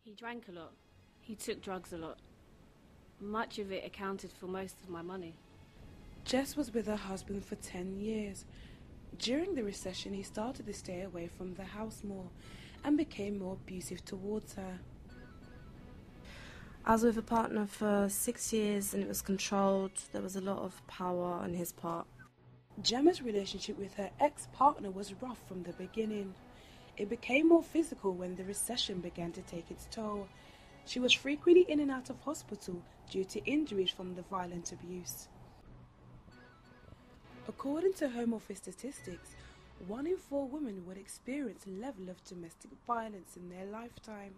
He drank a lot. He took drugs a lot. Much of it accounted for most of my money. Jess was with her husband for 10 years. During the recession, he started to stay away from the house more and became more abusive towards her. I was with a partner for 6 years and it was controlled. There was a lot of power on his part. Gemma's relationship with her ex-partner was rough from the beginning. It became more physical when the recession began to take its toll. She was frequently in and out of hospital due to injuries from the violent abuse. According to Home Office statistics, 1 in 4 women would experience a level of domestic violence in their lifetime.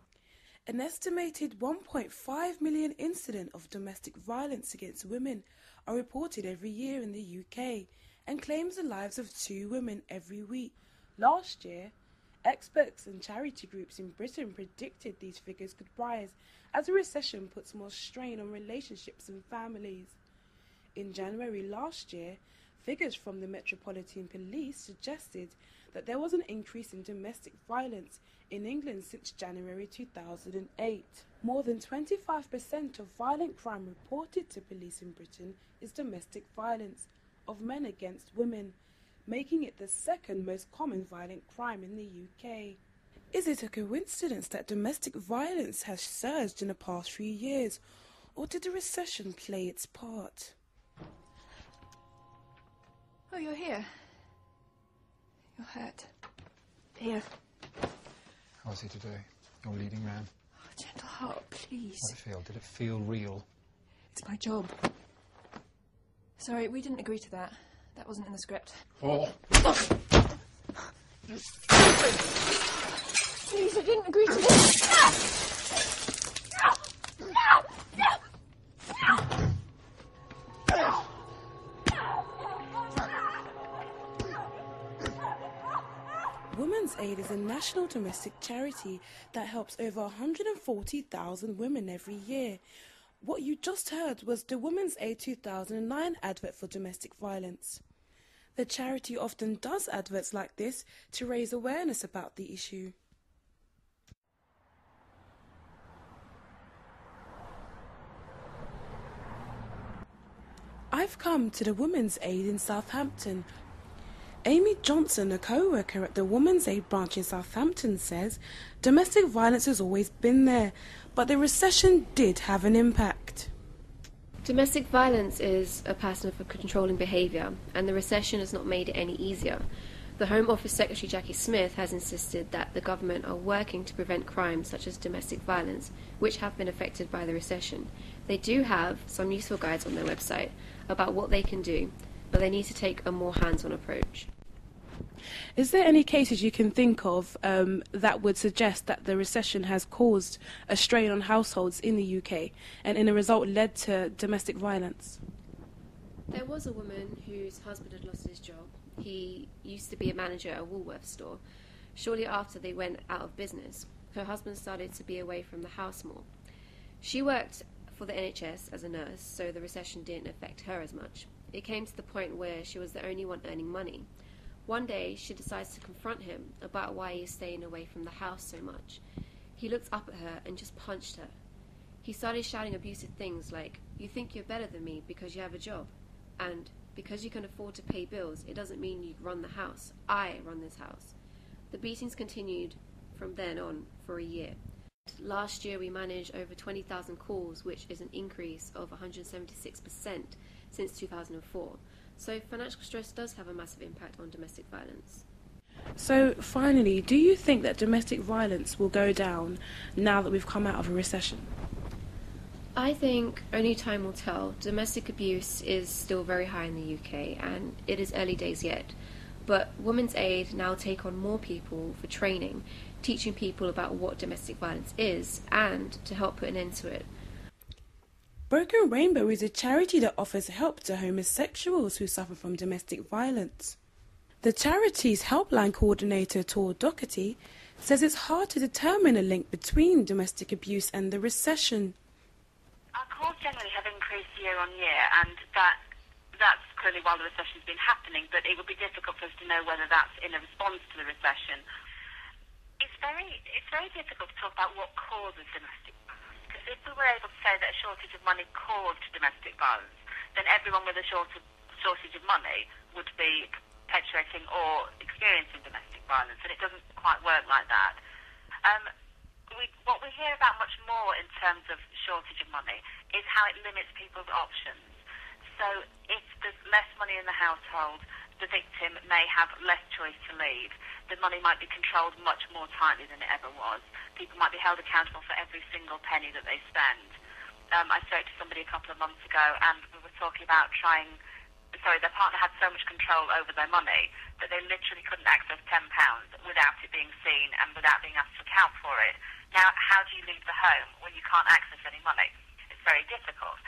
An estimated 1.5 million incidents of domestic violence against women are reported every year in the UK and claims the lives of 2 women every week. Last year, experts and charity groups in Britain predicted these figures could rise as the recession puts more strain on relationships and families. In January last year, figures from the Metropolitan Police suggested that there was an increase in domestic violence in England since January 2008. More than 25% of violent crime reported to police in Britain is domestic violence of men against women, making it the second most common violent crime in the UK. Is it a coincidence that domestic violence has surged in the past few years, or did the recession play its part? Oh, you're here. You're hurt. Here. How was he today? Your leading man? Oh, gentle heart, please. How did it feel? Did it feel real? It's my job. Sorry, we didn't agree to that. That wasn't in the script. Oh! Please, I didn't agree to this. Women's Aid is a national domestic charity that helps over 140,000 women every year. What you just heard was the Women's Aid 2009 advert for domestic violence. The charity often does adverts like this to raise awareness about the issue. I've come to the Women's Aid in Southampton. Amy Johnson, a co-worker at the Women's Aid branch in Southampton, says domestic violence has always been there, but the recession did have an impact. Domestic violence is a pattern of controlling behaviour, and the recession has not made it any easier. The Home Office Secretary Jackie Smith has insisted that the government are working to prevent crimes such as domestic violence, which have been affected by the recession. They do have some useful guides on their website about what they can do, but they need to take a more hands-on approach. Is there any cases you can think of that would suggest that the recession has caused a strain on households in the UK and in a result led to domestic violence? There was a woman whose husband had lost his job. He used to be a manager at a Woolworths store. Shortly after they went out of business, her husband started to be away from the house more. She worked for the NHS as a nurse, so the recession didn't affect her as much. It came to the point where she was the only one earning money. One day, she decides to confront him about why he is staying away from the house so much. He looked up at her and just punched her. He started shouting abusive things like, "You think you're better than me because you have a job, and because you can afford to pay bills, it doesn't mean you run the house. I run this house." The beatings continued from then on for a year. Last year, we managed over 20,000 calls, which is an increase of 176% since 2004. So financial stress does have a massive impact on domestic violence. So finally, do you think that domestic violence will go down now that we've come out of a recession? I think only time will tell. Domestic abuse is still very high in the UK, and it is early days yet. But Women's Aid now take on more people for training, teaching people about what domestic violence is and to help put an end to it. Broken Rainbow is a charity that offers help to homosexuals who suffer from domestic violence. The charity's helpline coordinator, Tor Doherty, says it's hard to determine a link between domestic abuse and the recession. Our calls generally have increased year on year, and that's clearly while the recession's been happening, but it would be difficult for us to know whether that's in a response to the recession. It's very difficult to talk about what causes domestic violence, because if we were able to say that a shortage of money caused domestic violence, then everyone with a shortage of money would be perpetuating or experiencing domestic violence, and it doesn't quite work like that. What we hear about much more in terms of shortage of money is how it limits people's options. So if there's less money in the household, the victim may have less choice to leave. The money might be controlled much more tightly than it ever was. People might be held accountable for every single penny that they spend. I spoke to somebody a couple of months ago, and we were talking about their partner had so much control over their money that they literally couldn't access £10 without it being seen and without being asked to account for it. Now, how do you leave the home when you can't access any money? It's very difficult.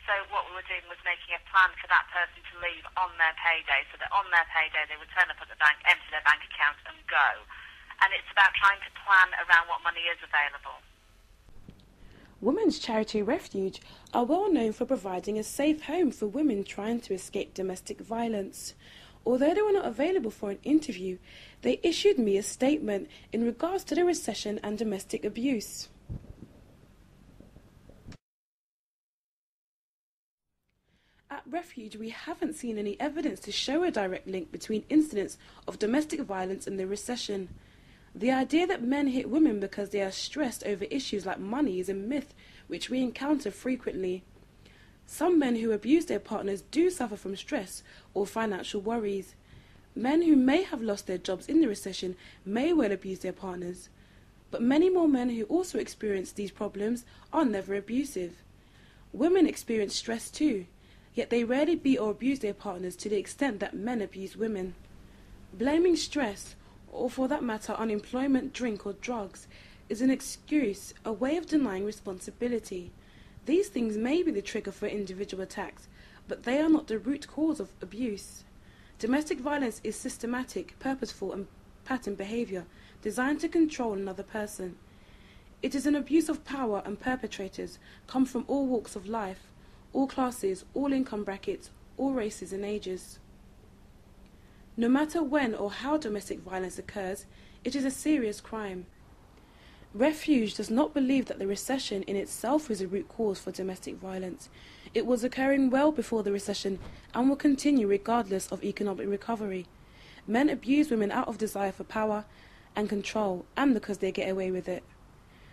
So what we were doing was making a plan for that person to leave on their payday, so that on their payday they would turn up at the bank, empty their bank account and go. And it's about trying to plan around what money is available. Women's charity Refuge are well known for providing a safe home for women trying to escape domestic violence. Although they were not available for an interview, they issued me a statement in regards to the recession and domestic abuse. At Refuge, we haven't seen any evidence to show a direct link between incidents of domestic violence and the recession. The idea that men hit women because they are stressed over issues like money is a myth which we encounter frequently. Some men who abuse their partners do suffer from stress or financial worries. Men who may have lost their jobs in the recession may well abuse their partners. But many more men who also experience these problems are never abusive. Women experience stress too, yet they rarely beat or abuse their partners to the extent that men abuse women. Blaming stress, or for that matter unemployment, drink or drugs, is an excuse, a way of denying responsibility. These things may be the trigger for individual attacks, but they are not the root cause of abuse. Domestic violence is systematic, purposeful and pattern behaviour designed to control another person. It is an abuse of power, and perpetrators come from all walks of life, all classes, all income brackets, all races and ages. No matter when or how domestic violence occurs, it is a serious crime. Refuge does not believe that the recession in itself is a root cause for domestic violence. It was occurring well before the recession and will continue regardless of economic recovery. Men abuse women out of desire for power and control, and because they get away with it.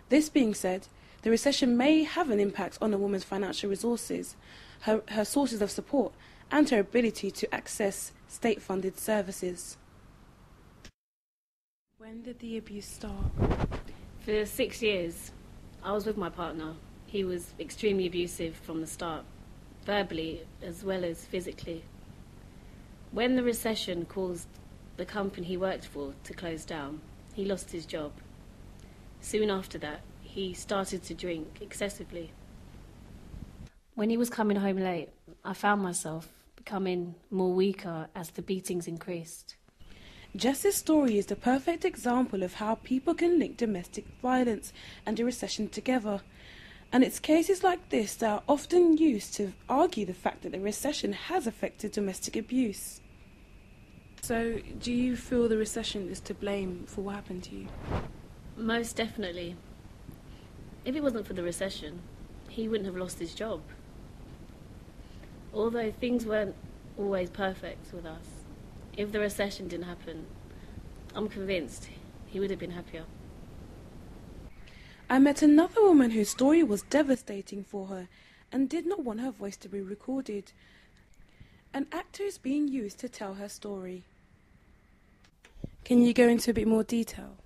This being said, the recession may have an impact on a woman's financial resources, her sources of support, and her ability to access state-funded services. When did the abuse start? For 6 years, I was with my partner. He was extremely abusive from the start, verbally as well as physically. When the recession caused the company he worked for to close down, he lost his job. Soon after that, he started to drink excessively. When he was coming home late, I found myself becoming more weaker as the beatings increased. Jess's story is the perfect example of how people can link domestic violence and a recession together. And it's cases like this that are often used to argue the fact that the recession has affected domestic abuse. So, do you feel the recession is to blame for what happened to you? Most definitely. If it wasn't for the recession, he wouldn't have lost his job. Although things weren't always perfect with us, if the recession didn't happen, I'm convinced he would have been happier. I met another woman whose story was devastating for her and did not want her voice to be recorded. An actor is being used to tell her story. Can you go into a bit more detail?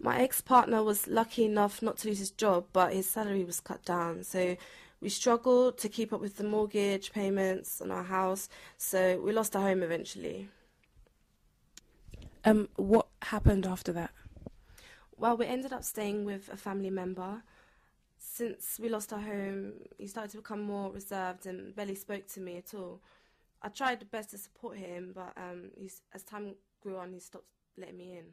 My ex-partner was lucky enough not to lose his job, but his salary was cut down, so we struggled to keep up with the mortgage payments on our house, so we lost our home eventually. What happened after that? Well, we ended up staying with a family member. Since we lost our home, he started to become more reserved and barely spoke to me at all. I tried the best to support him, but as time grew on, he stopped letting me in.